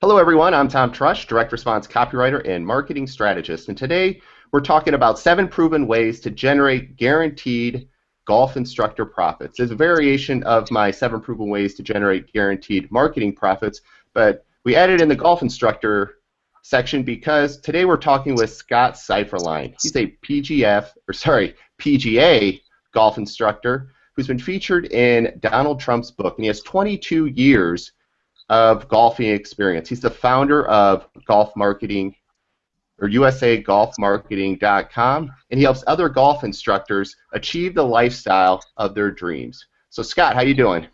Hello, everyone. I'm Tom Trush, direct response copywriter and marketing strategist. And today we're talking about 7 proven ways to generate guaranteed golf instructor profits. It's a variation of my 7 proven ways to generate guaranteed marketing profits, but we added in the golf instructor section because today we're talking with Scott Seiferlein. He's a PGA golf instructor who's been featured in Donald Trump's book, and he has 22 years of golfing experience. He's the founder of Golf Marketing or USAGolfMarketing.com, and he helps other golf instructors achieve the lifestyle of their dreams. So Scott, how you doing?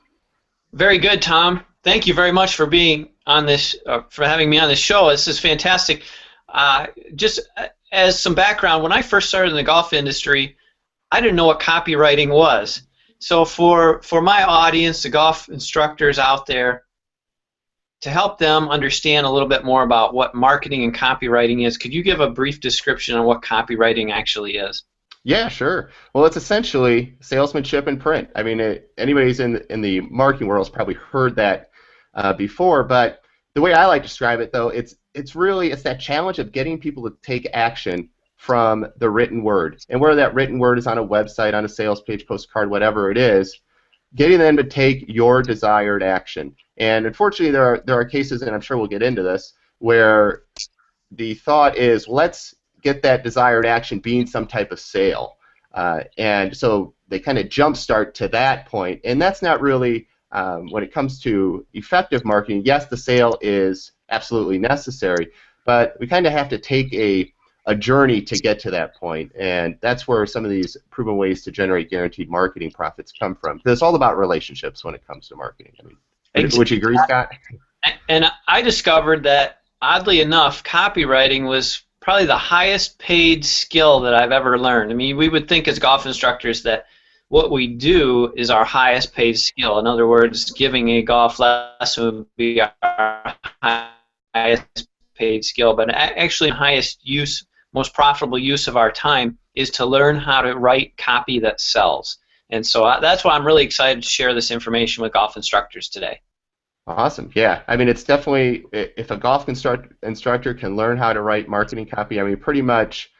Very good, Tom. Thank you very much for being on this, for having me on this show. This is fantastic. Just as some background, when I first started in the golf industry, I didn't know what copywriting was. So for my audience, the golf instructors out there, to help them understand a little bit more about what marketing and copywriting is, could you give a brief description on what copywriting actually is? Yeah, sure. Well, it's essentially salesmanship in print. I mean, anybody's in the marketing world has probably heard that before, but the way I like to describe it, though, it's that challenge of getting people to take action from the written word. And whether that written word is on a website, on a sales page, postcard, whatever it is, getting them to take your desired action. And unfortunately, there are cases, and I'm sure we'll get into this, where the thought is, let's get that desired action being some type of sale. And so they kind of jumpstart to that point. And that's not really, when it comes to effective marketing, yes, the sale is absolutely necessary, but we kind of have to take a journey to get to that point, and that's where some of these proven ways to generate guaranteed marketing profits come from. Because it's all about relationships when it comes to marketing. I mean, would you agree, Scott? And I discovered that, oddly enough, copywriting was probably the highest paid skill that I've ever learned. I mean, we would think as golf instructors that what we do is our highest paid skill. In other words, giving a golf lesson would be our highest paid skill, but actually the highest use, most profitable use of our time is to learn how to write copy that sells. And so that's why I'm really excited to share this information with golf instructors today. Awesome. Yeah. I mean, it's definitely, if a golf instructor can learn how to write marketing copy, I mean, pretty much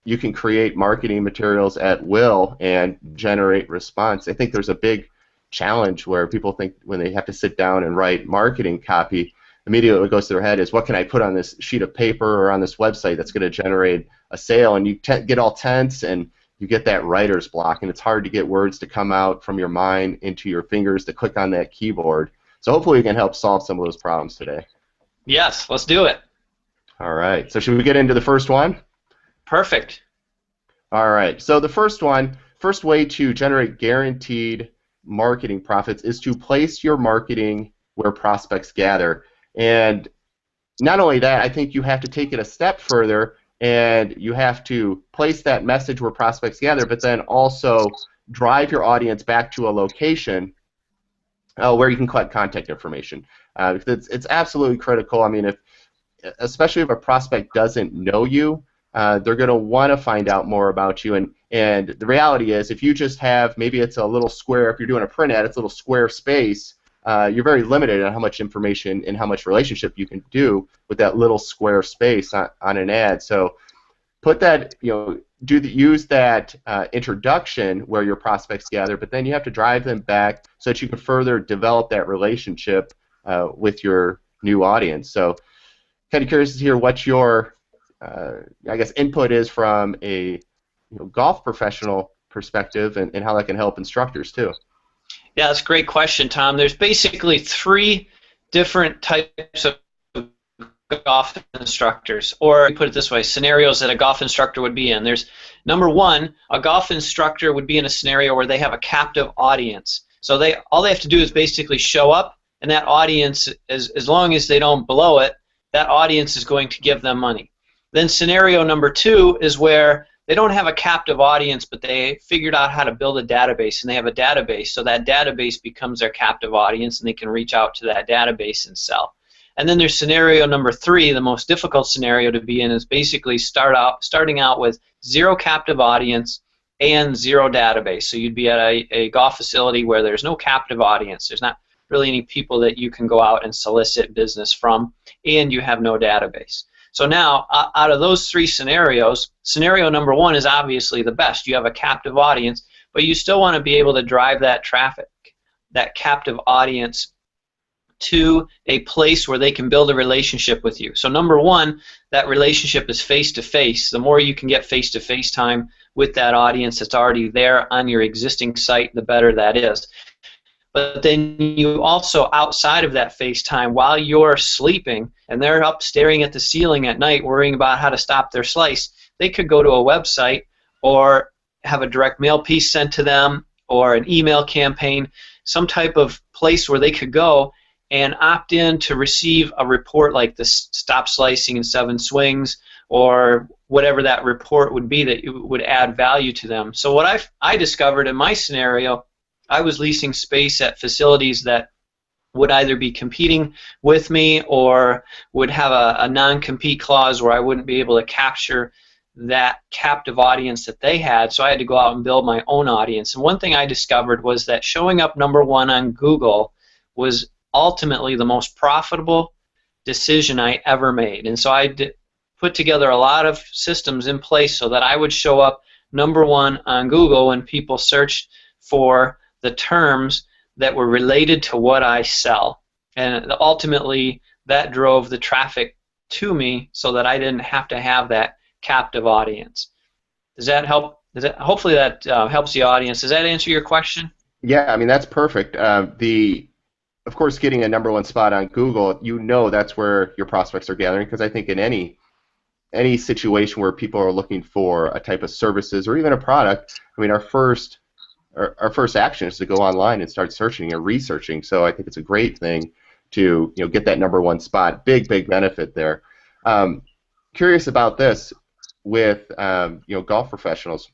you can create marketing materials at will and generate response. I think there's a big challenge where people think when they have to sit down and write marketing copy, immediately what goes to their head is, what can I put on this sheet of paper or on this website that's going to generate a sale? And you get all tense and you get that writer's block, and it's hard to get words to come out from your mind into your fingers to click on that keyboard. So hopefully we can help solve some of those problems today. Yes, let's do it. All right. So should we get into the first one? Perfect. All right. So the first way to generate guaranteed marketing profits is to place your marketing where prospects gather. And not only that, I think you have to take it a step further, and you have to place that message where prospects gather, but then also drive your audience back to a location where you can collect contact information. It's absolutely critical. I mean, especially if a prospect doesn't know you, they're going to want to find out more about you. And the reality is, if you just have, maybe it's a little square, if you're doing a print ad, it's a little square space, you're very limited on how much information and how much relationship you can do with that little square space on an ad. So put that, use that introduction where your prospects gather, but then you have to drive them back so that you can further develop that relationship with your new audience. So kind of curious to hear what your, I guess, input is from a golf professional perspective, and how that can help instructors too. Yeah, that's a great question, Tom. There's basically 3 different types of golf instructors, or put it this way, scenarios that a golf instructor would be in. There's number 1, a golf instructor would be in a scenario where they have a captive audience. So all they have to do is basically show up, and that audience, as long as they don't blow it, that audience is going to give them money. Then scenario number 2 is where they don't have a captive audience, but they figured out how to build a database, and they have a database, so that database becomes their captive audience, and they can reach out to that database and sell. And then there's scenario number 3, the most difficult scenario to be in, is basically starting out with 0 captive audience and 0 database. So you'd be at a golf facility where there's no captive audience. There's not really any people that you can go out and solicit business from, and you have no database. So now, out of those three scenarios, scenario number one is obviously the best. You have a captive audience, but you still want to be able to drive that traffic, that captive audience, to a place where they can build a relationship with you. So number one, that relationship is face-to-face. The more you can get face-to-face time with that audience that's already there on your existing site, the better that is. But then you also, outside of that face time, while you're sleeping and they're up staring at the ceiling at night worrying about how to stop their slice, they could go to a website or have a direct mail piece sent to them or an email campaign, some type of place where they could go and opt in to receive a report like the Stop Slicing in 7 Swings, or whatever that report would be that would add value to them. So what I discovered in my scenario, I was leasing space at facilities that would either be competing with me or would have a non-compete clause where I wouldn't be able to capture that captive audience that they had, so I had to go out and build my own audience. And one thing I discovered was that showing up number one on Google was ultimately the most profitable decision I ever made. And so I put together a lot of systems in place so that I would show up number one on Google when people searched for the terms that were related to what I sell. And ultimately that drove the traffic to me so that I didn't have to have that captive audience. Does that help? Hopefully that helps the audience. Does that answer your question? Yeah, I mean, that's perfect. Of course, getting a number one spot on Google, you know that's where your prospects are gathering, because I think in any situation where people are looking for a type of services or even a product, I mean, our first action is to go online and start searching and researching. So I think it's a great thing to get that number one spot. Big benefit there. Curious about this with golf professionals.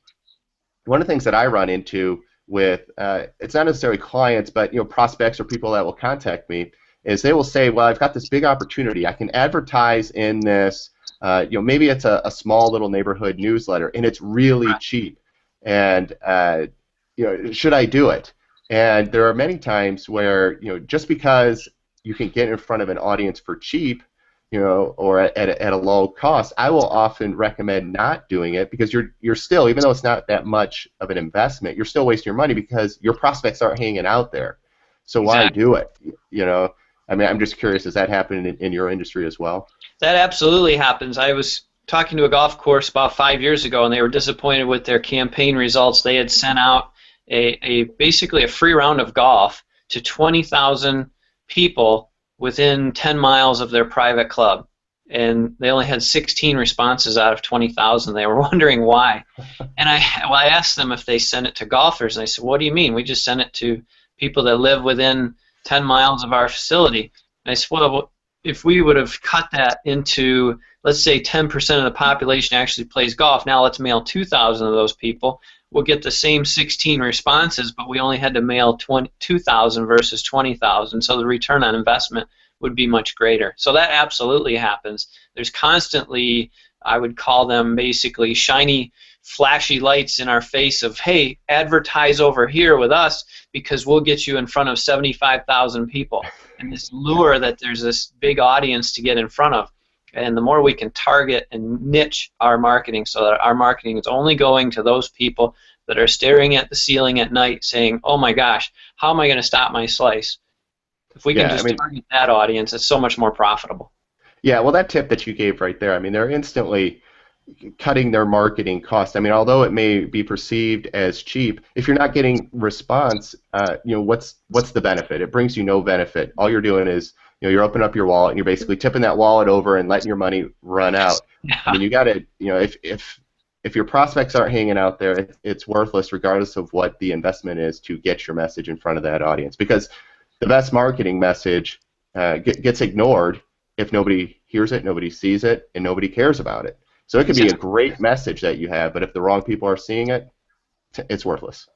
One of the things that I run into with it's not necessarily clients, but prospects or people that will contact me, is they will say, well, I've got this big opportunity. I can advertise in this, maybe it's a small little neighborhood newsletter, and it's really cheap. And should I do it? And there are many times where just because you can get in front of an audience for cheap, or at a low cost, I will often recommend not doing it, because you're still, even though it's not that much of an investment, you're still wasting your money because your prospects aren't hanging out there. So why do it? I mean, I'm just curious, does that happen in your industry as well? That absolutely happens. I was talking to a golf course about 5 years ago, and they were disappointed with their campaign results. They had sent out basically a free round of golf to 20,000 people within 10 miles of their private club, and they only had 16 responses out of 20,000. They were wondering why. And I asked them if they sent it to golfers, and they said, what do you mean? We just sent it to people that live within 10 miles of our facility. And I said, well, if we would have cut that into, let's say 10% of the population actually plays golf, now let's mail 2,000 of those people. We'll get the same 16 responses, but we only had to mail 2,000 versus 20,000, so the return on investment would be much greater. So that absolutely happens. There's constantly, I would call them basically shiny, flashy lights in our face of, hey, advertise over here with us because we'll get you in front of 75,000 people. And this lure that there's this big audience to get in front of. And the more we can target and niche our marketing so that our marketing is only going to those people that are staring at the ceiling at night saying, oh my gosh, how am I going to stop my slice? If we can target that audience, it's so much more profitable. Yeah, well, that tip that you gave right there, I mean, they're instantly cutting their marketing cost. I mean, although it may be perceived as cheap, if you're not getting response, what's the benefit? It brings you no benefit. All you're doing is you're opening up your wallet and you're basically tipping that wallet over and letting your money run out. Yeah. I mean, you got to, if your prospects aren't hanging out there, it's worthless regardless of what the investment is to get your message in front of that audience, because the best marketing message gets ignored if nobody hears it, nobody sees it, and nobody cares about it. So it could be a great message that you have, but if the wrong people are seeing it, it's worthless.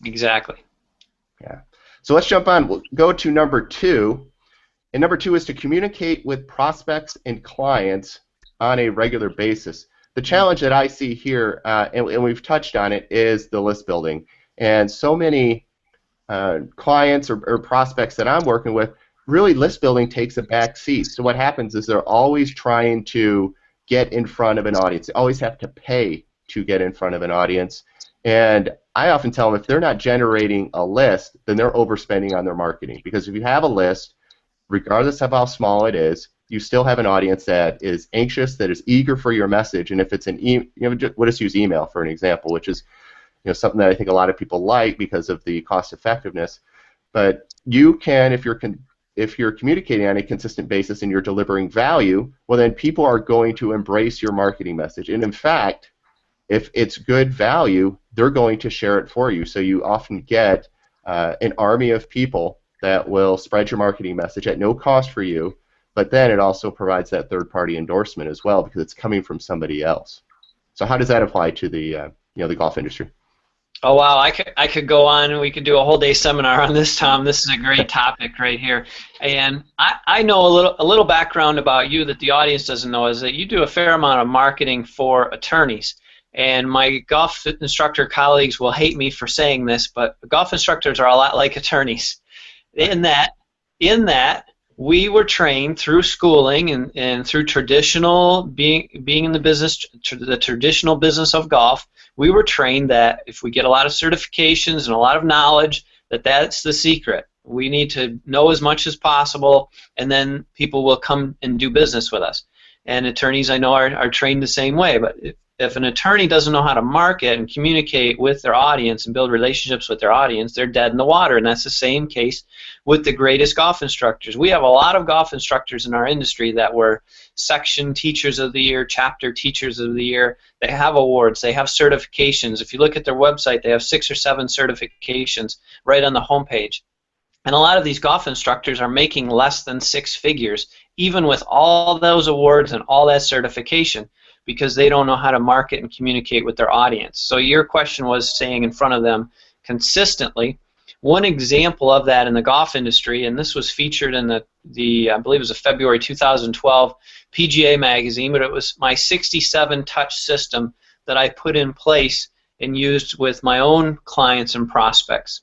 Exactly. Yeah. So let's jump on. We'll go to number 2. And number 2 is to communicate with prospects and clients on a regular basis. The challenge that I see here, and we've touched on it, is the list building. And so many clients or prospects that I'm working with, really list building takes a back seat. So what happens is they're always trying to get in front of an audience. They always have to pay to get in front of an audience. And I often tell them if they're not generating a list, then they're overspending on their marketing. Because if you have a list, regardless of how small it is, you still have an audience that is anxious, that is eager for your message. And if it's an we'll just use email for an example, which is something that I think a lot of people like because of the cost effectiveness. But you can, if you're communicating on a consistent basis and you're delivering value, well then people are going to embrace your marketing message. And in fact, if it's good value, they're going to share it for you. So you often get an army of people that will spread your marketing message at no cost for you, but then it also provides that third-party endorsement as well because it's coming from somebody else. So how does that apply to the the golf industry? Oh wow, I could go on and we could do a whole day seminar on this, Tom. This is a great topic right here. And I know a little background about you that the audience doesn't know is that you do a fair amount of marketing for attorneys. And my golf instructor colleagues will hate me for saying this, but golf instructors are a lot like attorneys. In that we were trained through schooling and through traditional being in the business, the traditional business of golf. We were trained that if we get a lot of certifications and a lot of knowledge, that's the secret. We need to know as much as possible, and then people will come and do business with us. And attorneys, I know, are trained the same way. But if an attorney doesn't know how to market and communicate with their audience and build relationships with their audience, they're dead in the water. And that's the same case with the greatest golf instructors. We have a lot of golf instructors in our industry that were section teachers of the year, chapter teachers of the year. They have awards. They have certifications. If you look at their website, they have 6 or 7 certifications right on the homepage. And a lot of these golf instructors are making less than 6 figures, even with all those awards and all that certification, because they don't know how to market and communicate with their audience. So your question was staying in front of them consistently. One example of that in the golf industry, and this was featured in the I believe it was a February 2012 PGA magazine, but it was my 67 touch system that I put in place and used with my own clients and prospects.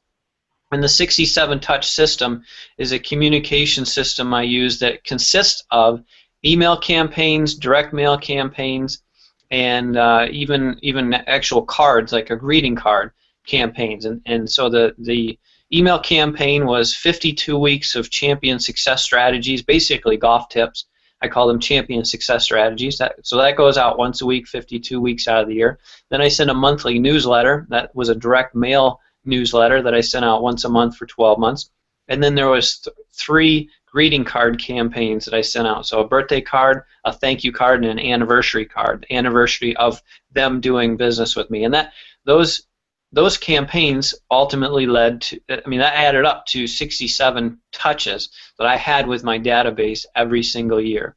And the 67 touch system is a communication system I use that consists of email campaigns, direct mail campaigns, and even actual cards like a greeting card campaigns. And so the email campaign was 52 weeks of champion success strategies, basically golf tips. I call them champion success strategies. So that goes out once a week, 52 weeks out of the year. Then I send a monthly newsletter. That was a direct mail newsletter that I sent out once a month for 12 months. And then there was 3 greeting card campaigns that I sent out. So a birthday card, a thank you card, and an anniversary card, anniversary of them doing business with me. And those campaigns ultimately led to, that added up to 67 touches that I had with my database every single year.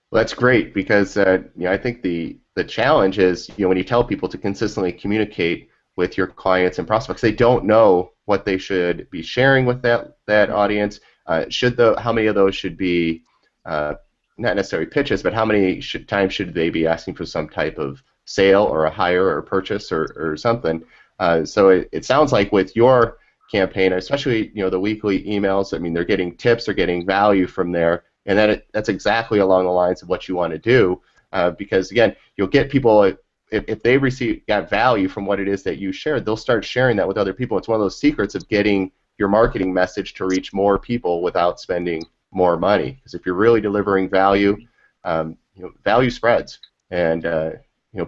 Well, that's great because I think the challenge is when you tell people to consistently communicate with your clients and prospects, they don't know what they should be sharing with that audience. How many of those should be not necessarily pitches, but how many times should they be asking for some type of sale or a hire or a purchase or something? So it sounds like with your campaign, especially the weekly emails, they're getting tips, they're getting value from there, and that's exactly along the lines of what you want to do, because again, you'll get people. If they got value from what it is that you shared, they'll start sharing that with other people. It's one of those secrets of getting your marketing message to reach more people without spending more money. Because if you're really delivering value, value spreads. And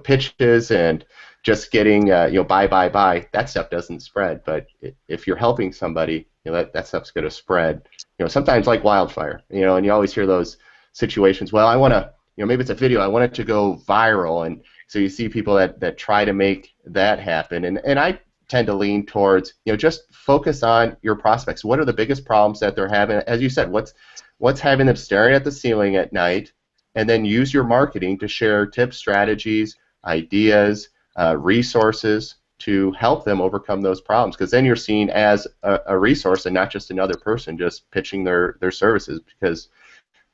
pitches and just getting buy, that stuff doesn't spread. But if you're helping somebody, that stuff's going to spread. Sometimes like wildfire. And you always hear those situations. Well, I want to. Maybe it's a video. I want it to go viral, and so you see people that try to make that happen. And I tend to lean towards, just focus on your prospects. What are the biggest problems that they're having? As you said, what's having them staring at the ceiling at night? And then use your marketing to share tips, strategies, ideas, resources to help them overcome those problems. Because then you're seen as a resource and not just another person just pitching their services. Because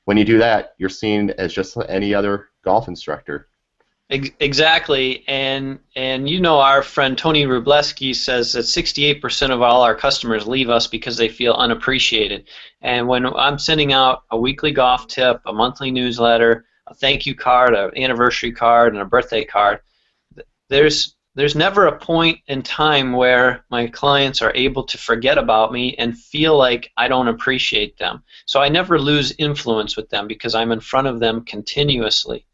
when you do that, you're seen as just any other golf instructor. Exactly, and you know our friend Tony Rubleski says that 68% of all our customers leave us because they feel unappreciated. And when I'm sending out a weekly golf tip, a monthly newsletter, a thank you card, an anniversary card, and a birthday card, there's never a point in time where my clients are able to forget about me and feel like I don't appreciate them. So I never lose influence with them because I'm in front of them continuously.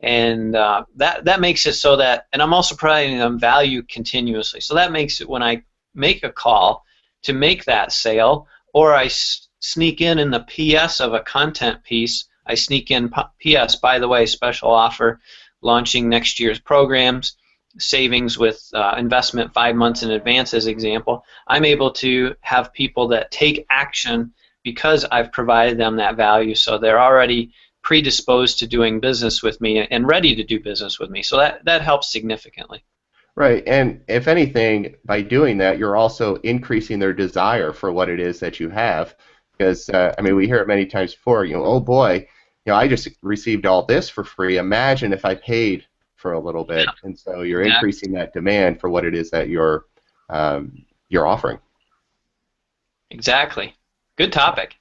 And that makes it so that, and I'm also providing them value continuously. So that makes it when I make a call to make that sale, or I sneak in the PS of a content piece, I sneak in PS, by the way, special offer, launching next year's programs, savings with investment 5 months in advance as example. I'm able to have people that take action because I've provided them that value, so they're already predisposed to doing business with me and ready to do business with me. So that helps significantly. Right, and if anything, by doing that, you're also increasing their desire for what it is that you have. Because I mean, we hear it many times before. Oh boy, I just received all this for free. Imagine if I paid for a little Yeah, bit. And so you're exactly. increasing that demand for what it is that you're offering. Exactly. Good topic.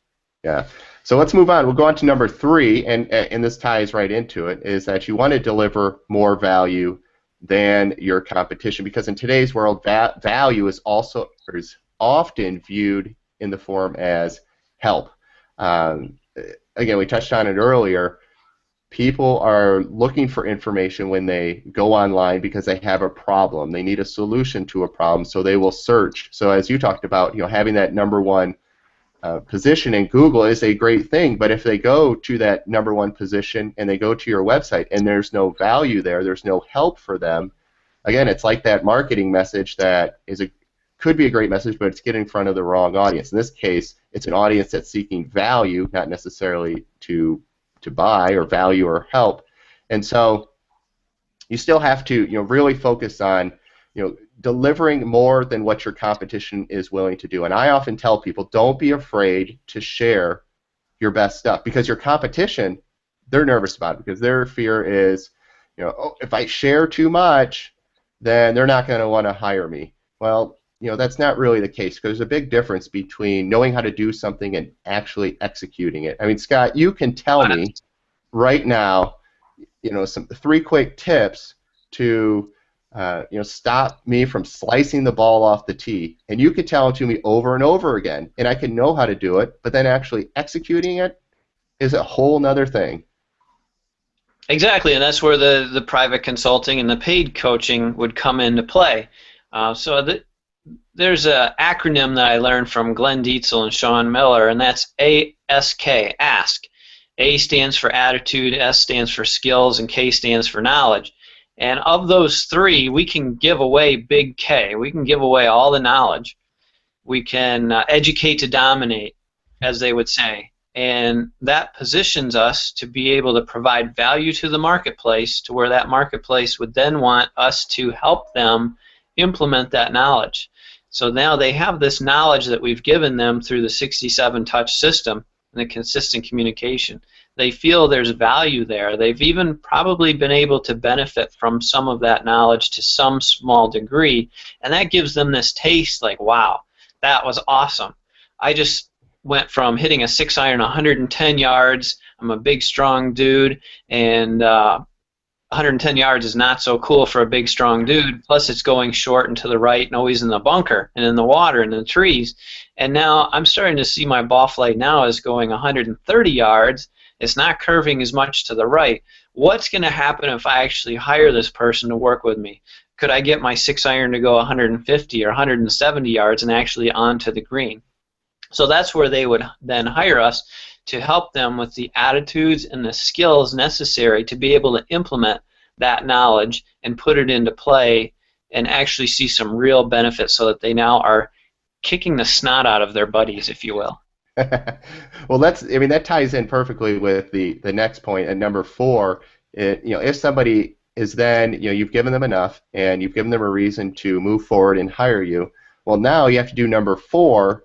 Yeah. So let's move on. We'll go on to number 3, and this ties right into it, is that you want to deliver more value than your competition, because in today's world, value is often viewed in the form as help. Um, Again, we touched on it earlier. People are looking for information when they go online because they have a problem. They need a solution to a problem, so they will search. So as you talked about, having that number one position in Google is a great thing, but if they go to that number one position and they go to your website and there's no value there, there's no help for them, again, it's like that marketing message that could be a great message, but it's getting in front of the wrong audience. In this case, it's an audience that's seeking value, not necessarily to buy or value or help. And so you still have to really focus on delivering more than what your competition is willing to do. And I often tell people, don't be afraid to share your best stuff, because your competition, they're nervous about it because their fear is, oh, if I share too much, then they're not going to want to hire me. Well, that's not really the case, because there's a big difference between knowing how to do something and actually executing it. I mean, Scott, you can tell me right now, some 3 quick tips to stop me from slicing the ball off the tee, and you could tell it to me over and over again, and I can know how to do it, but then actually executing it is a whole nother thing. Exactly, and that's where the private consulting and the paid coaching would come into play. There's an acronym that I learned from Glenn Dietzel and Sean Miller, and that's ASK, ask. A stands for attitude, S stands for skills, and K stands for knowledge. And of those 3, we can give away big K. We can give away all the knowledge. We can educate to dominate, as they would say. And that positions us to be able to provide value to the marketplace, to where that marketplace would then want us to help them implement that knowledge. So now they have this knowledge that we've given them through the 67 touch system and the consistent communication. They feel there's value there. They've even probably been able to benefit from some of that knowledge to some small degree, and that gives them this taste like, wow, that was awesome. I just went from hitting a 6-iron 110 yards, I'm a big strong dude, and 110 yards is not so cool for a big strong dude, plus it's going short and to the right and always in the bunker and in the water and in the trees. And now I'm starting to see my ball flight now is going 130 yards. It's not curving as much to the right. What's going to happen if I actually hire this person to work with me? Could I get my 6-iron to go 150 or 170 yards and actually onto the green? So that's where they would then hire us to help them with the attitudes and the skills necessary to be able to implement that knowledge and put it into play and actually see some real benefits, so that they now are kicking the snot out of their buddies, if you will. Well, that ties in perfectly with the next point at number 4. If somebody is then, you've given them enough and you've given them a reason to move forward and hire you, well, now you have to do number 4,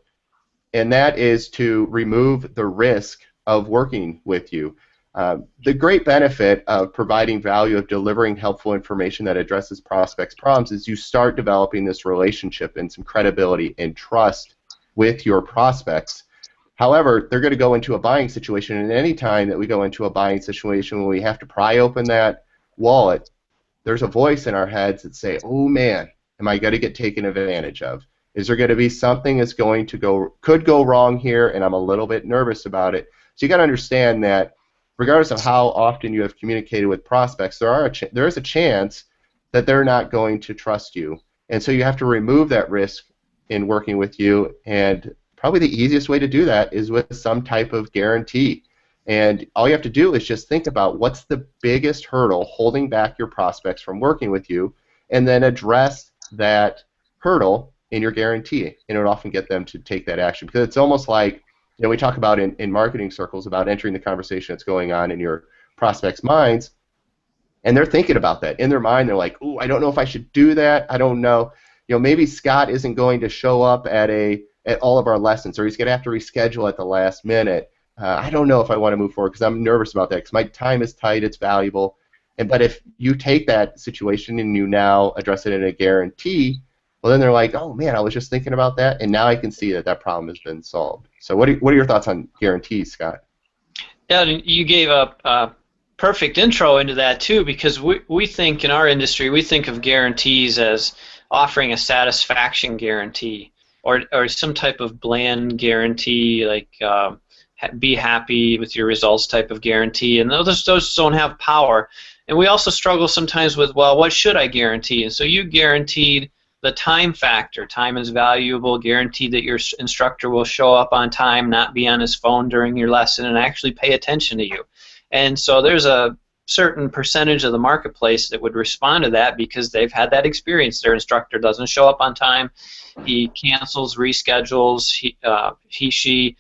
and that is to remove the risk of working with you. The great benefit of providing value, of delivering helpful information that addresses prospects' problems, is you start developing this relationship and some credibility and trust with your prospects. However, they're going to go into a buying situation, and any time that we go into a buying situation when we have to pry open that wallet, there's a voice in our heads that say, oh man, am I going to get taken advantage of? Is there going to be something that's could go wrong here, and I'm a little bit nervous about it. So you got to understand that regardless of how often you have communicated with prospects, there is a chance that they're not going to trust you. And so you have to remove that risk in working with you, and probably the easiest way to do that is with some type of guarantee. And all you have to do is just think about what's the biggest hurdle holding back your prospects from working with you, and then address that hurdle in your guarantee, and it would often get them to take that action. Because it's almost like, we talk about in marketing circles about entering the conversation that's going on in your prospects' minds, and they're thinking about that. In their mind, they're like, ooh, I don't know if I should do that. I don't know. Maybe Scott isn't going to show up at all of our lessons, or he's going to have to reschedule at the last minute. I don't know if I want to move forward because I'm nervous about that because my time is tight, it's valuable. But if you take that situation and you now address it in a guarantee, well, then they're like, oh man, I was just thinking about that, and now I can see that that problem has been solved. So what are your thoughts on guarantees, Scott? Yeah, you gave a perfect intro into that too, because we think in our industry, we think of guarantees as offering a satisfaction guarantee or some type of bland guarantee, like be happy with your results type of guarantee, and those don't have power. And we also struggle sometimes with, well, what should I guarantee? And so you guaranteed the time factor. Time is valuable. Guaranteed that your instructor will show up on time, not be on his phone during your lesson, and actually pay attention to you. And so there's a certain percentage of the marketplace that would respond to that because they've had that experience. Their instructor doesn't show up on time. He cancels, reschedules, she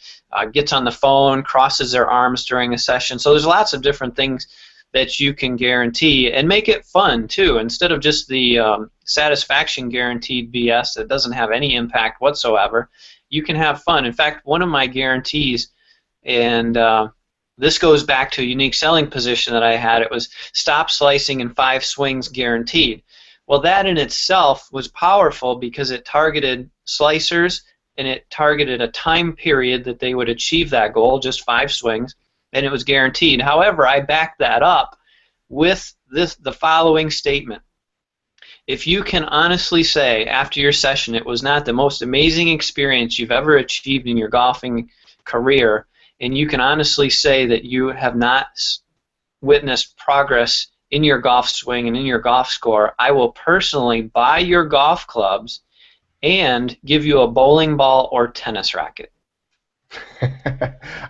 gets on the phone, crosses their arms during a session. So there's lots of different things that you can guarantee and make it fun too, instead of just the satisfaction guaranteed BS that doesn't have any impact whatsoever. You can have fun. In fact, one of my guarantees, and this goes back to a unique selling position that I had, it was stop slicing in 5 swings guaranteed. Well, that in itself was powerful because it targeted slicers and it targeted a time period that they would achieve that goal, just 5 swings, and it was guaranteed. However, I backed that up with the following statement. If you can honestly say after your session it was not the most amazing experience you've ever achieved in your golfing career, and you can honestly say that you have not witnessed progress in your golf swing and in your golf score, I will personally buy your golf clubs and give you a bowling ball or tennis racket.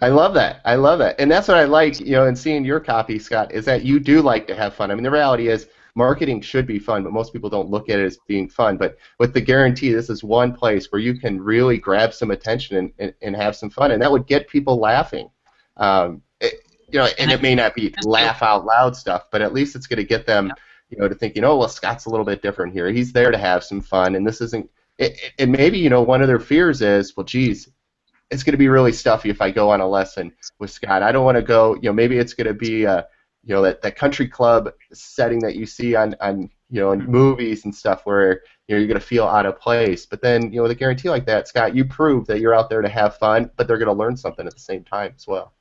I love that. I love that. And that's what I like, in seeing your copy, Scott, is that you do like to have fun. I mean, the reality is marketing should be fun, but most people don't look at it as being fun. But with the guarantee, this is one place where you can really grab some attention and have some fun, and that would get people laughing. And it may not be laugh out loud stuff, but at least it's going to get them, to think, well, Scott's a little bit different here. He's there to have some fun, and this isn't. And maybe, one of their fears is, well, geez, it's going to be really stuffy if I go on a lesson with Scott. I don't want to go. Maybe it's going to be, that country club setting that you see on in movies and stuff where you're going to feel out of place. But then, with a guarantee like that, Scott, you prove that you're out there to have fun, but they're going to learn something at the same time as well.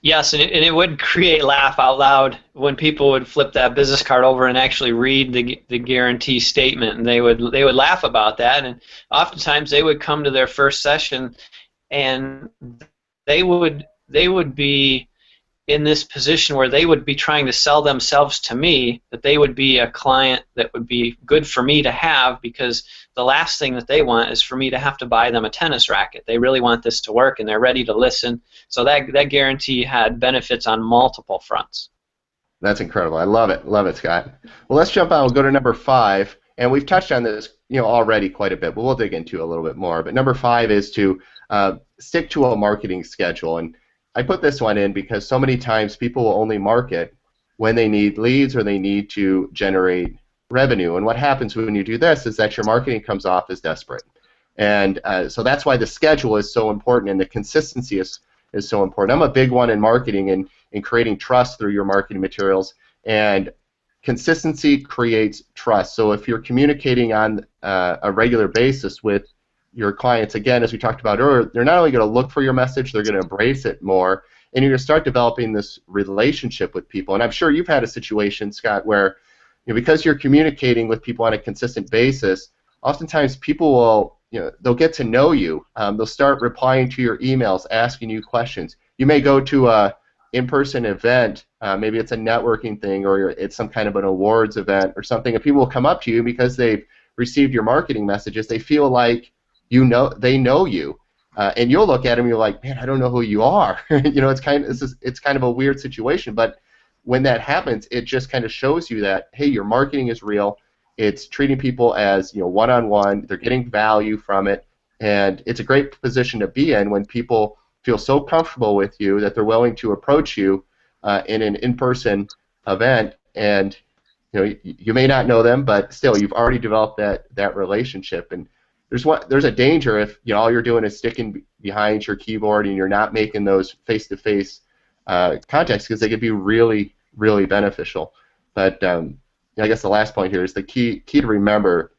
Yes, and it would create laugh out loud when people would flip that business card over and actually read the guarantee statement, and they would laugh about that. And oftentimes they would come to their first session, and they would be in this position where they would be trying to sell themselves to me, that they would be a client that would be good for me to have, because the last thing that they want is for me to have to buy them a tennis racket. They really want this to work, and they're ready to listen. So that guarantee had benefits on multiple fronts. That's incredible. I love it. Love it, Scott. Well, let's jump on. We'll go to number 5, and we've touched on this already quite a bit, but we'll dig into it a little bit more. But number 5 is to stick to a marketing schedule. And I put this one in because so many times people will only market when they need leads or they need to generate revenue. And what happens when you do this is that your marketing comes off as desperate. And so that's why the schedule is so important, and the consistency is so important. I'm a big one in marketing and in creating trust through your marketing materials, and consistency creates trust. So if you're communicating on a regular basis with your clients, again, as we talked about earlier, they're not only going to look for your message, they're going to embrace it more, and you're going to start developing this relationship with people. And I'm sure you've had a situation, Scott, where because you're communicating with people on a consistent basis, oftentimes people will, they'll get to know you. They'll start replying to your emails, asking you questions. You may go to a in-person event, maybe it's a networking thing or it's some kind of an awards event or something, and people will come up to you because they've received your marketing messages. They feel like they know you, and you'll look at them and you're like, man, I don't know who you are. It's kind of a weird situation, but when that happens, it just kind of shows you that, hey, your marketing is real. It's treating people as one-on-one. They're getting value from it, and it's a great position to be in when people feel so comfortable with you that they're willing to approach you in an in-person event, and you may not know them, but still you've already developed that relationship. And there's a danger if all you're doing is sticking behind your keyboard and you're not making those face-to-face contacts, because they could be really, really beneficial. But I guess the last point here is the key to remember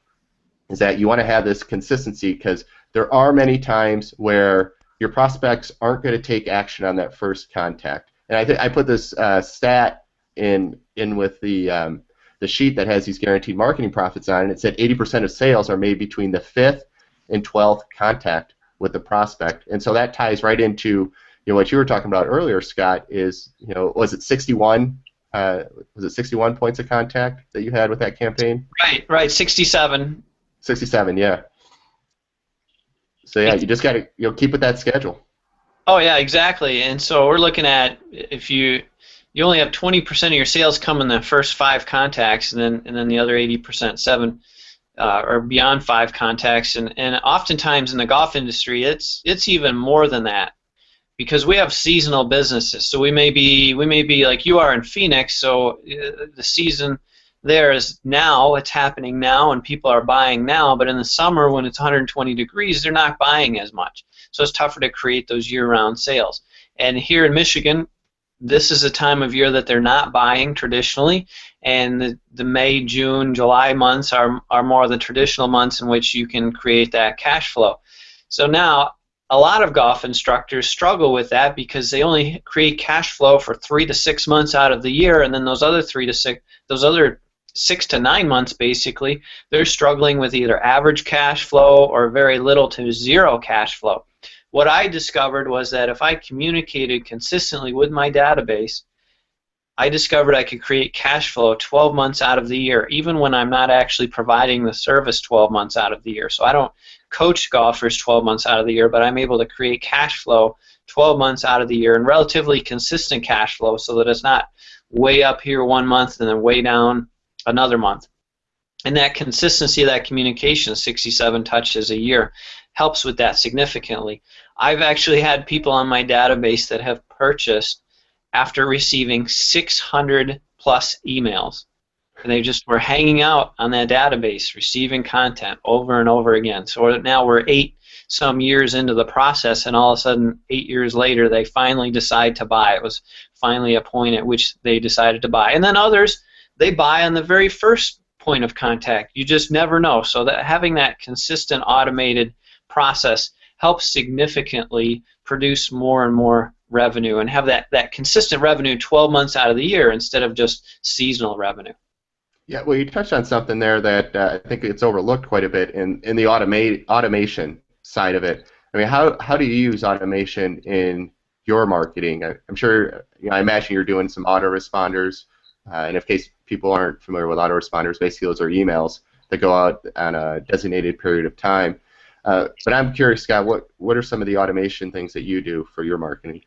is that you want to have this consistency, because there are many times where your prospects aren't going to take action on that first contact. And I put this stat in with the sheet that has these guaranteed marketing profits on it. It said 80% of sales are made between the 5th and 12th contact with the prospect. And so that ties right into what you were talking about earlier, Scott, is was it 61 points of contact that you had with that campaign? Right, 67. 67, yeah. So yeah, you just got to keep with that schedule. Oh yeah, exactly. And so we're looking at, if you only have 20% of your sales come in the first 5 contacts, and then the other 80%, 7 or beyond 5 contacts, and oftentimes in the golf industry, it's even more than that, because we have seasonal businesses. So we may be like you are in Phoenix. So the season there is now, it's happening now, and people are buying now. But in the summer, when it's 120 degrees, they're not buying as much. So it's tougher to create those year-round sales. And here in Michigan, this is a time of year that they're not buying traditionally, and the May, June, July months are more the traditional months in which you can create that cash flow. So now a lot of golf instructors struggle with that because they only create cash flow for 3 to 6 months out of the year, and then those other 6 to 9 months, basically, they're struggling with either average cash flow or very little to zero cash flow. What I discovered was that if I communicated consistently with my database, I discovered I could create cash flow 12 months out of the year, even when I'm not actually providing the service 12 months out of the year. So I don't coach golfers 12 months out of the year, but I'm able to create cash flow 12 months out of the year, and relatively consistent cash flow, so that it's not way up here one month and then way down another month. And that consistency of that communication, 67 touches a year, helps with that significantly. I've actually had people on my database that have purchased after receiving 600 plus emails. And they just were hanging out on that database, receiving content over and over again. So now we're 8 some years into the process, and all of a sudden, 8 years later, they finally decide to buy. It was finally a point at which they decided to buy. And then others, they buy on the very first point of contact. You just never know. So that having that consistent automated process helps significantly produce more and more revenue, and have that consistent revenue 12 months out of the year instead of just seasonal revenue. Yeah, well, you touched on something there that I think it's overlooked quite a bit in the automation side of it. I mean, how do you use automation in your marketing? I'm sure, I imagine you're doing some autoresponders, and in case people aren't familiar with autoresponders, basically those are emails that go out on a designated period of time. But I'm curious, Scott, what are some of the automation things that you do for your marketing?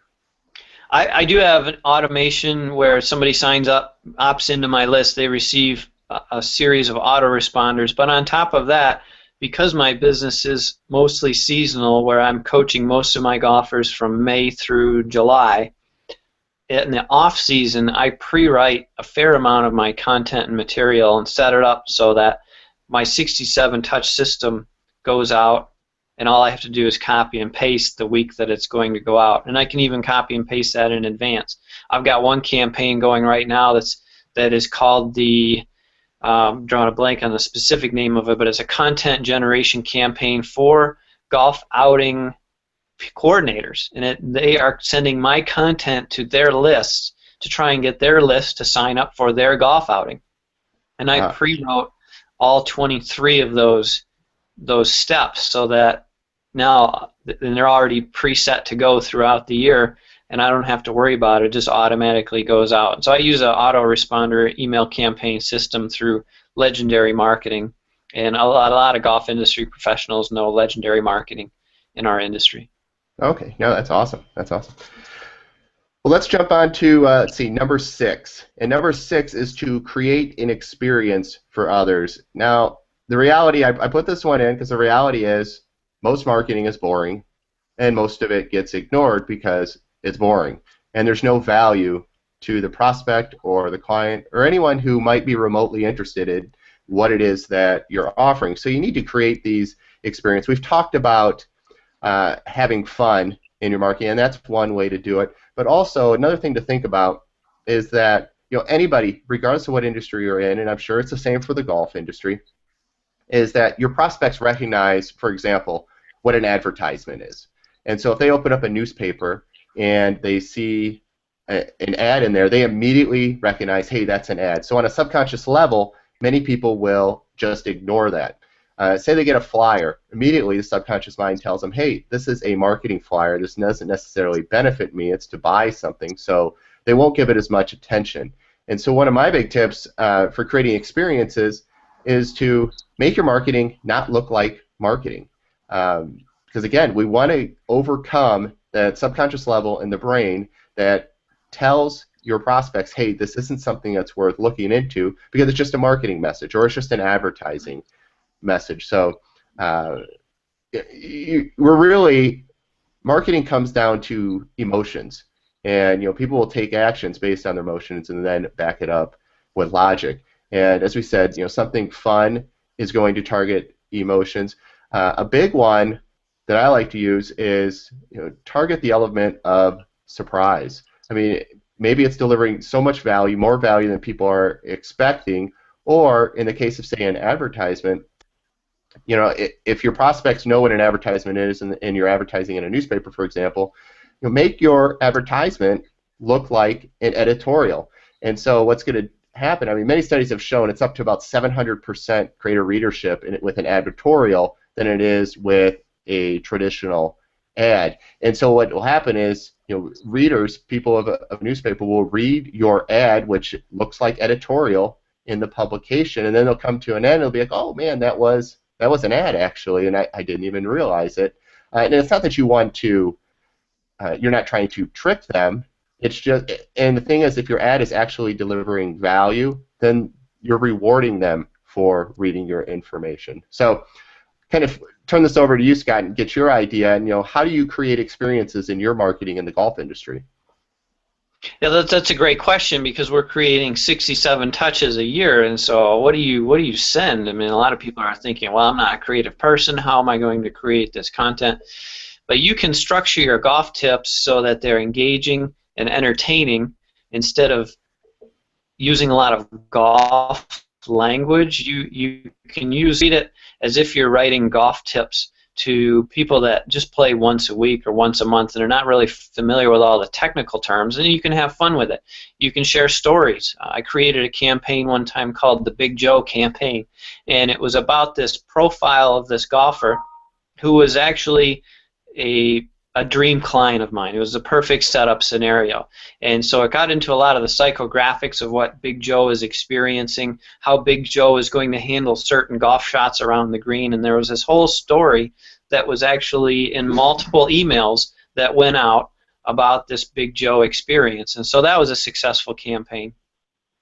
I do have an automation where somebody signs up, opts into my list, they receive a series of autoresponders. But on top of that, because my business is mostly seasonal, where I'm coaching most of my golfers from May through July, in the off season, I pre-write a fair amount of my content and material and set it up so that my 67 touch system goes out and all I have to do is copy and paste the week that it's going to go out, and I can even copy and paste that in advance. I've got one campaign going right now that is called the drawing a blank on the specific name of it, but it's a content generation campaign for golf outing coordinators, and they are sending my content to their lists to try and get their list to sign up for their golf outing. And I pre-wrote all 23 of those steps so that now they're already preset to go throughout the year, and I don't have to worry about it. It just automatically goes out. So I use an autoresponder email campaign system through Legendary Marketing, and a lot of golf industry professionals know Legendary Marketing in our industry. Okay, no, that's awesome. That's awesome. Well, let's jump on to, let's see, number 6. And number 6 is to create an experience for others. Now, the reality, I put this one in because the reality is most marketing is boring, and most of it gets ignored because it's boring. And there's no value to the prospect or the client or anyone who might be remotely interested in what it is that you're offering. So you need to create these experiences. We've talked about having fun in your marketing, and that's one way to do it. But also another thing to think about is that anybody, regardless of what industry you're in, and I'm sure it's the same for the golf industry, is that your prospects recognize, for example, what an advertisement is. And so if they open up a newspaper and they see an ad in there, they immediately recognize, hey, that's an ad. So on a subconscious level, many people will just ignore that. Say they get a flyer, immediately the subconscious mind tells them, hey, this is a marketing flyer. This doesn't necessarily benefit me. It's to buy something. So they won't give it as much attention. And so one of my big tips for creating experiences is to make your marketing not look like marketing. Because again, we want to overcome that subconscious level in the brain that tells your prospects, hey, this isn't something that's worth looking into because it's just a marketing message or it's just an advertising message. So marketing comes down to emotions, and people will take actions based on their emotions and then back it up with logic. And as we said, something fun is going to target emotions. A big one that I like to use is target the element of surprise. I mean, maybe it's delivering so much value, more value than people are expecting, or in the case of, say, an advertisement, if your prospects know what an advertisement is and you're advertising in a newspaper, for example, make your advertisement look like an editorial. And so what's going to happen, I mean, many studies have shown it's up to about 700% greater readership with an advertorial than it is with a traditional ad. And so what will happen is, readers, people of a newspaper, will read your ad, which looks like editorial in the publication, and then they'll come to an end and they'll be like, oh man, that was an ad actually, and I didn't even realize it. And it's not that you want to, you're not trying to trick them. It's just, and the thing is, if your ad is actually delivering value, then you're rewarding them for reading your information. So, kind of turn this over to you, Scott, and get your idea. And how do you create experiences in your marketing in the golf industry? Yeah, that's a great question because we're creating 67 touches a year, and so what do you send? I mean, a lot of people are thinking, well, I'm not a creative person. How am I going to create this content? But you can structure your golf tips so that they're engaging and entertaining instead of using a lot of golf language. You can read it as if you're writing golf tips to people that just play once a week or once a month and are not really familiar with all the technical terms, and you can have fun with it. You can share stories. I created a campaign one time called the Big Joe campaign, and it was about this profile of this golfer who was actually a dream client of mine. It was the perfect setup scenario. And so it got into a lot of the psychographics of what Big Joe is experiencing, how Big Joe is going to handle certain golf shots around the green, and there was this whole story that was actually in multiple emails that went out about this Big Joe experience. And so that was a successful campaign.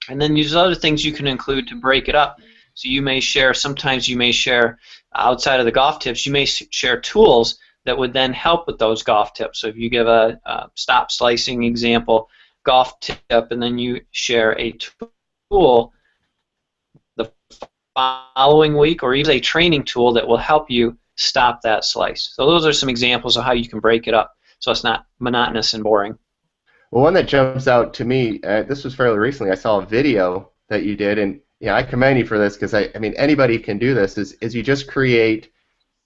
And then there's other things you can include to break it up. So you may share, sometimes you may share outside of the golf tips, you may share tools that would then help with those golf tips. So if you give a stop slicing example golf tip and then you share a tool the following week, or even a training tool that will help you stop that slice. So those are some examples of how you can break it up so it's not monotonous and boring. Well, one that jumps out to me, this was fairly recently. I saw a video that you did, and I commend you for this because I mean anybody can do this. Is you just create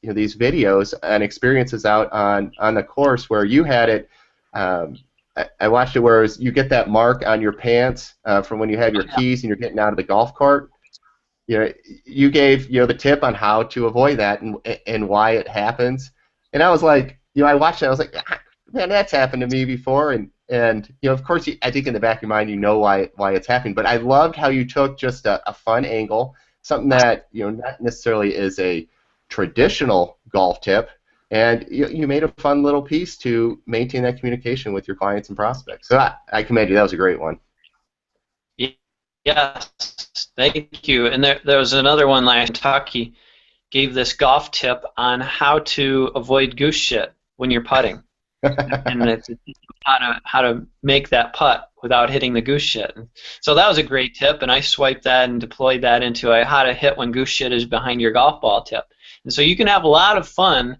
these videos and experiences out on the course where you had it. I watched it where you get that mark on your pants from when you have your keys and you're getting out of the golf cart. You gave the tip on how to avoid that and why it happens. And I was like, I watched it. I was like, man, that's happened to me before. And of course, I think in the back of your mind, you know why it's happening. But I loved how you took just a fun angle, something that not necessarily is a traditional golf tip, and you made a fun little piece to maintain that communication with your clients and prospects. So I commend you. That was a great one. Yes, thank you. And there was another one last Kentucky gave this golf tip on how to avoid goose shit when you're putting. And it's how to make that putt without hitting the goose shit. So that was a great tip, and I swiped that and deployed that into how to hit when goose shit is behind your golf ball tip. And so you can have a lot of fun,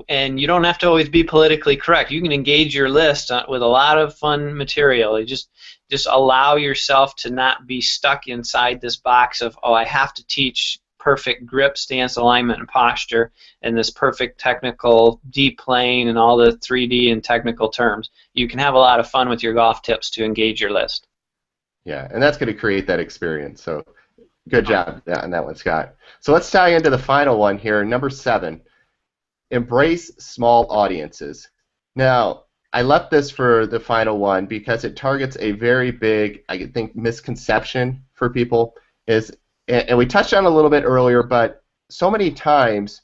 and you don't have to always be politically correct. You can engage your list with a lot of fun material. You just allow yourself to not be stuck inside this box of, oh, I have to teach perfect grip, stance, alignment, and posture, and this perfect technical deep playing and all the 3D and technical terms. You can have a lot of fun with your golf tips to engage your list. Yeah, and that's going to create that experience. So good job on that one, Scott. So let's tie into the final one here, number 7. Embrace small audiences. Now, I left this for the final one because it targets a very big, I think, misconception for people. And we touched on it a little bit earlier, but so many times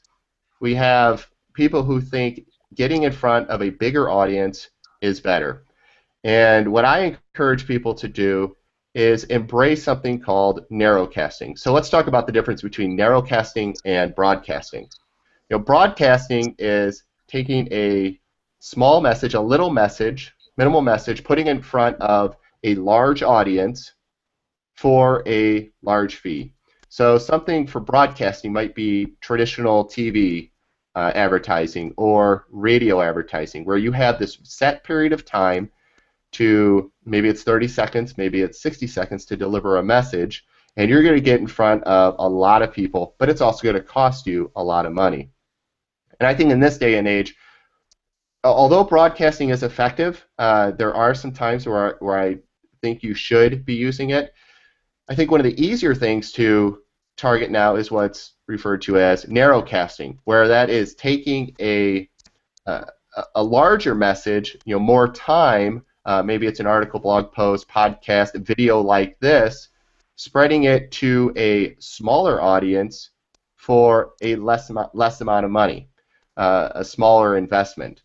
we have people who think getting in front of a bigger audience is better. And what I encourage people to do is embrace something called narrowcasting. So let's talk about the difference between narrowcasting and broadcasting. Broadcasting is taking a small message, a little message, minimal message, putting it in front of a large audience for a large fee. So something for broadcasting might be traditional TV advertising or radio advertising, where you have this set period of time to, maybe it's 30 seconds, maybe it's 60 seconds to deliver a message, and you're going to get in front of a lot of people, but it's also going to cost you a lot of money. And I think in this day and age, although broadcasting is effective, there are some times where I think you should be using it. I think one of the easier things to target now is what's referred to as narrowcasting, where that is taking a larger message, more time, maybe it's an article, blog post, podcast, video like this, spreading it to a smaller audience for a less amount of money, a smaller investment.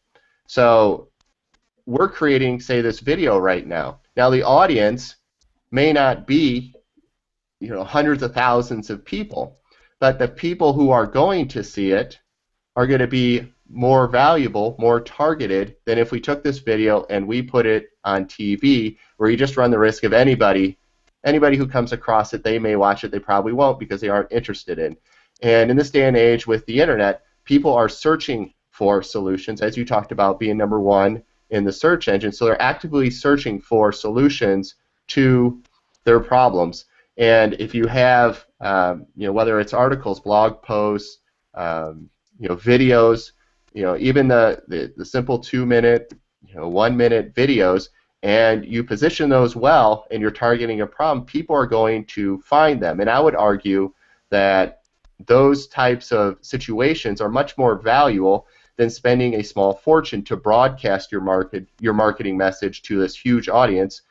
So we're creating, say, this video right now. Now the audience may not be hundreds of thousands of people, but the people who are going to see it are going to be more valuable, more targeted than if we took this video and we put it on TV, where you just run the risk of anybody who comes across it, they may watch it, they probably won't because they aren't interested in. And in this day and age with the internet, people are searching for solutions, as you talked about being number 1 in the search engine, so they're actively searching for solutions to their problems. And if you have, whether it's articles, blog posts, videos, even the simple 2-minute, 1-minute videos, and you position those well, and you're targeting a problem, people are going to find them. And I would argue that those types of situations are much more valuable than spending a small fortune to broadcast your marketing message to this huge audience,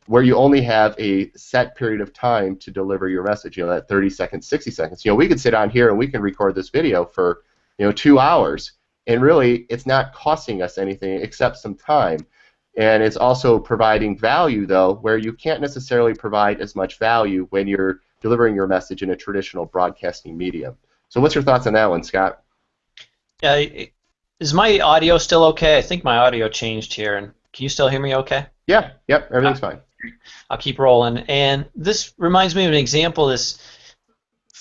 where you only have a set period of time to deliver your message, that 30 seconds, 60 seconds. We could sit on here and we can record this video for 2 hours, and really it's not costing us anything except some time. And it's also providing value, though, where you can't necessarily provide as much value when you're delivering your message in a traditional broadcasting medium. So what's your thoughts on that one, Scott? Yeah, is my audio still okay? I think my audio changed here, and can you still hear me okay? Yeah, yep, everything's fine. I'll keep rolling. And this reminds me of an example.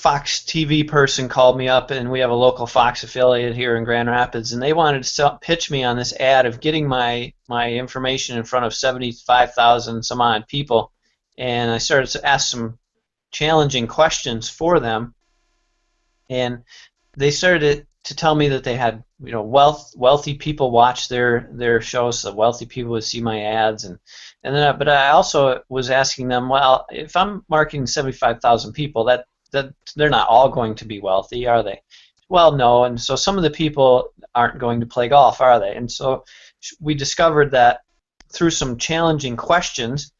Fox TV person called me up, and we have a local Fox affiliate here in Grand Rapids, and they wanted to pitch me on this ad of getting my information in front of 75,000 some odd people. And I started to ask some challenging questions for them, and they started to tell me that they had, wealthy people watch their shows, so wealthy people would see my ads, and then but I also was asking them, well, if I'm marketing 75,000 people, that they're not all going to be wealthy, are they? Well, no, and so some of the people aren't going to play golf, are they? And so we discovered that through some challenging questions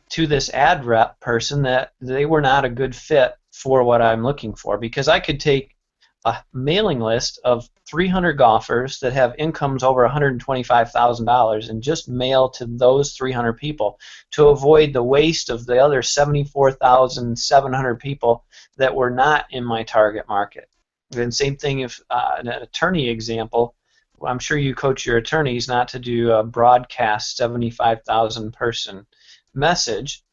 to this ad rep person that they were not a good fit for what I'm looking for, because I could take a mailing list of 300 golfers that have incomes over $125,000 and just mail to those 300 people to avoid the waste of the other 74,700 people that were not in my target market. And same thing if an attorney example, I'm sure you coach your attorneys not to do a broadcast 75,000 person message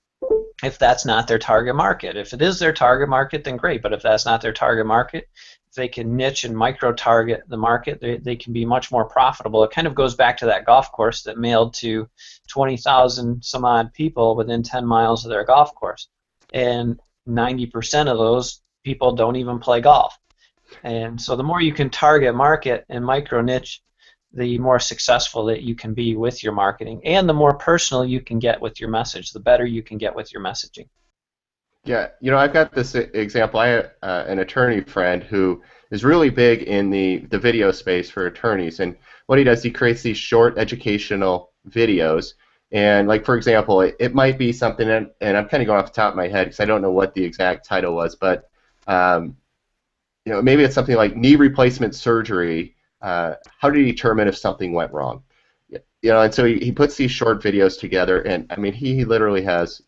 if that's not their target market. If it is their target market, then great, but if that's not their target market, if they can niche and micro-target the market, they can be much more profitable. It kind of goes back to that golf course that mailed to 20,000 some odd people within 10 miles of their golf course, and 90% of those people don't even play golf. And so the more you can target market and micro-niche, the more successful that you can be with your marketing, and the more personal you can get with your message, the better you can get with your messaging. Yeah, I've got this example. I have an attorney friend who is really big in the video space for attorneys, and what he does, he creates these short educational videos, and like for example, it might be something, and I'm kind of going off the top of my head because I don't know what the exact title was, but maybe it's something like knee replacement surgery. How do you determine if something went wrong? And so he puts these short videos together, and I mean he literally has,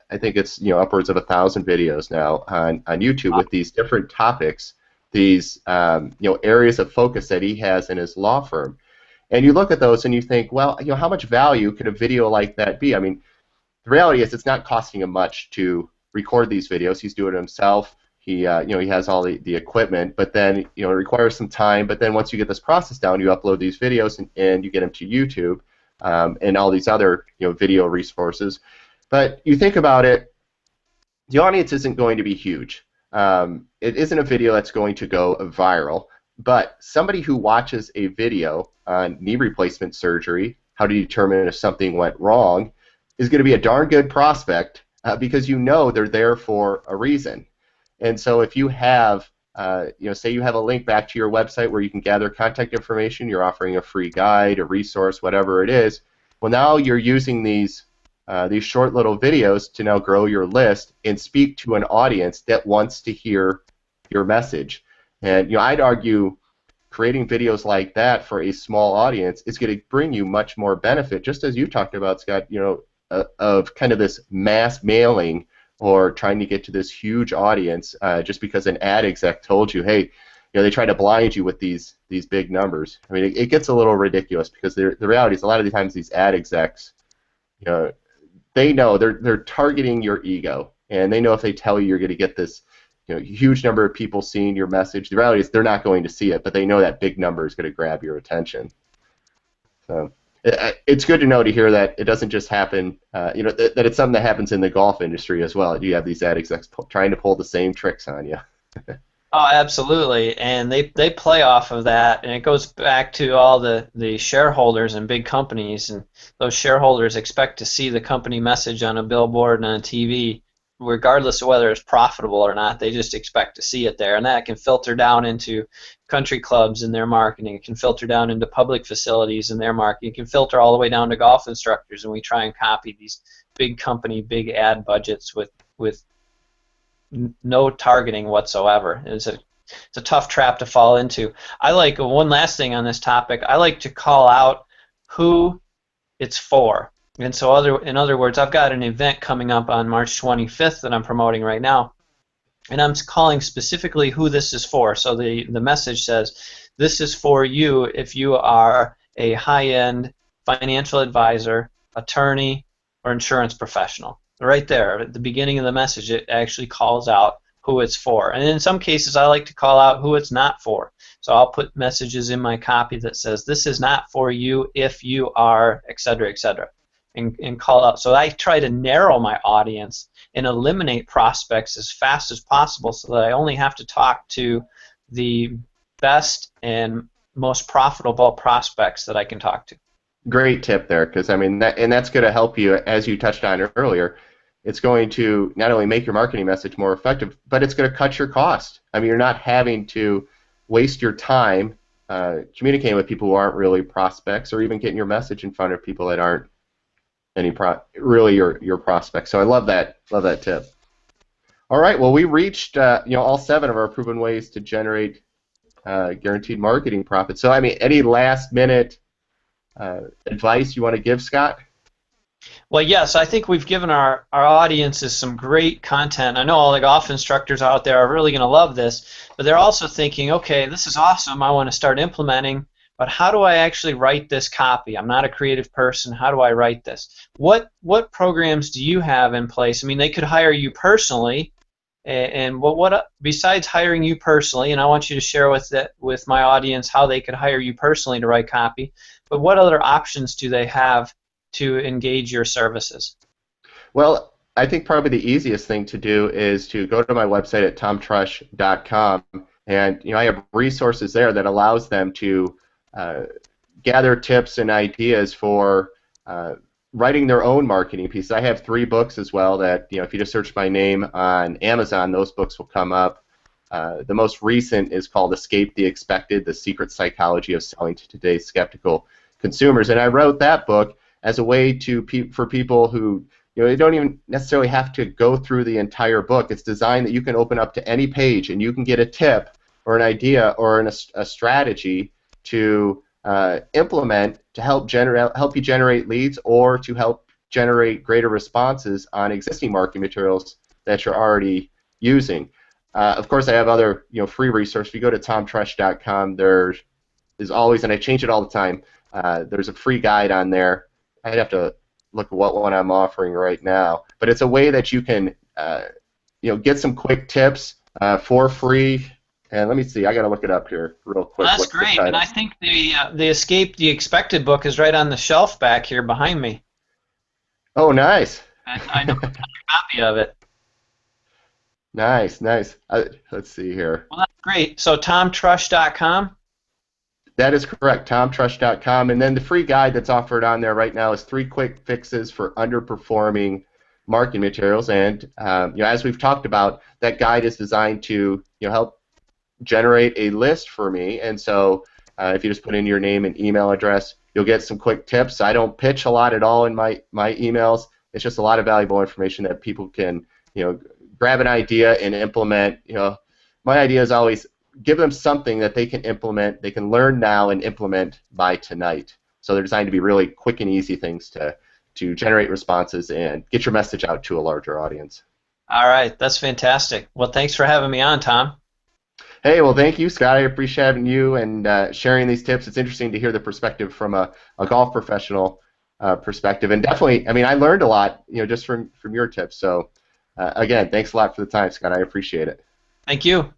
I think it's upwards of 1,000 videos now on YouTube with these different topics, these areas of focus that he has in his law firm, and you look at those and you think, well, how much value could a video like that be? I mean, the reality is it's not costing him much to record these videos. He's doing it himself. He, he has all the equipment, but then, it requires some time. But then once you get this process down, you upload these videos and you get them to YouTube and all these other, video resources. But you think about it, the audience isn't going to be huge. It isn't a video that's going to go viral. But somebody who watches a video on knee replacement surgery, how to determine if something went wrong, is going to be a darn good prospect because they're there for a reason. And so if you have, say you have a link back to your website where you can gather contact information, you're offering a free guide, a resource, whatever it is, well, now you're using these short little videos to now grow your list and speak to an audience that wants to hear your message. And I'd argue creating videos like that for a small audience is going to bring you much more benefit, just as you talked about, Scott, of kind of this mass mailing or trying to get to this huge audience just because an ad exec told you, hey, they try to blind you with these big numbers. I mean, it gets a little ridiculous because the reality is a lot of the times these ad execs, they know they're targeting your ego, and they know if they tell you you're going to get this huge number of people seeing your message, the reality is they're not going to see it, but they know that big number is going to grab your attention. So it's good to hear that it doesn't just happen, that it's something that happens in the golf industry as well. You have these ad execs trying to pull the same tricks on you. Oh, absolutely, and they play off of that, and it goes back to all the shareholders in big companies, and those shareholders expect to see the company message on a billboard and on TV, regardless of whether it's profitable or not. They just expect to see it there, and that can filter down into country clubs in their marketing. It can filter down into public facilities in their marketing. It can filter all the way down to golf instructors, and we try and copy these big company, big ad budgets with no targeting whatsoever. It's a tough trap to fall into. I like one last thing on this topic. I like to call out who it's for. And so in other words, I've got an event coming up on March 25th that I'm promoting right now, and I'm calling specifically who this is for. So the message says, this is for you if you are a high-end financial advisor, attorney, or insurance professional. Right there, at the beginning of the message, it actually calls out who it's for. And in some cases, I like to call out who it's not for. So I'll put messages in my copy that says, this is not for you if you are, et cetera, and call out. So I try to narrow my audience and eliminate prospects as fast as possible so that I only have to talk to the best and most profitable prospects that I can talk to. Great tip there, because I mean, that's going to help you, as you touched on earlier. It's going to not only make your marketing message more effective, but it's going to cut your cost. I mean, you're not having to waste your time communicating with people who aren't really prospects, or even getting your message in front of people that aren't really your prospects. So I love that tip. All right, well, we reached all 7 of our proven ways to generate guaranteed marketing profits. So I mean, any last minute advice you want to give, Scott? Well, yes, I think we've given our audiences some great content. I know all the golf instructors out there are really going to love this, but they're also thinking, okay, this is awesome, I want to start implementing, but how do I actually write this copy? I'm not a creative person. How do I write this? What programs do you have in place? I mean, they could hire you personally, and what besides hiring you personally, and I want you to share with my audience how they could hire you personally to write copy, but what other options do they have to engage your services? Well, I think probably the easiest thing to do is to go to my website at tomtrush.com, and I have resources there that allows them to gather tips and ideas for writing their own marketing pieces. I have 3 books as well that, if you just search my name on Amazon, those books will come up. The most recent is called Escape the Expected: The Secret Psychology of Selling to Today's Skeptical Consumers. And I wrote that book as a way for people who they don't even necessarily have to go through the entire book. It's designed that you can open up to any page and you can get a tip or an idea or a strategy to implement to help you generate leads, or to help generate greater responses on existing marketing materials that you're already using. Of course, I have other free resources. If you go to tomtrush.com, there is always, and I change it all the time, there's a free guide on there. I'd have to look at what one I'm offering right now, but it's a way that you can get some quick tips for free. And let me see, I got to look it up here real quick. Well, that's great, and I think the Escape the Expected book is right on the shelf back here behind me. Oh, nice. And I know a copy of it. Nice. Let's see here. Well, that's great. So tomtrush.com? That is correct, tomtrush.com. And then the free guide that's offered on there right now is 3 quick fixes for underperforming marketing materials. And as we've talked about, that guide is designed to help generate a list for me. And so if you just put in your name and email address, you'll get some quick tips. I don't pitch a lot at all in my emails. It's just a lot of valuable information that people can grab an idea and implement. My idea is always give them something that they can implement, they can learn now and implement by tonight. So they're designed to be really quick and easy things to generate responses and get your message out to a larger audience. All right, that's fantastic. Well, thanks for having me on, Tom. Hey, well, thank you, Scott. I appreciate having you and sharing these tips. It's interesting to hear the perspective from a golf professional perspective, and definitely, I mean, I learned a lot, just from your tips. So, again, thanks a lot for the time, Scott. I appreciate it. Thank you.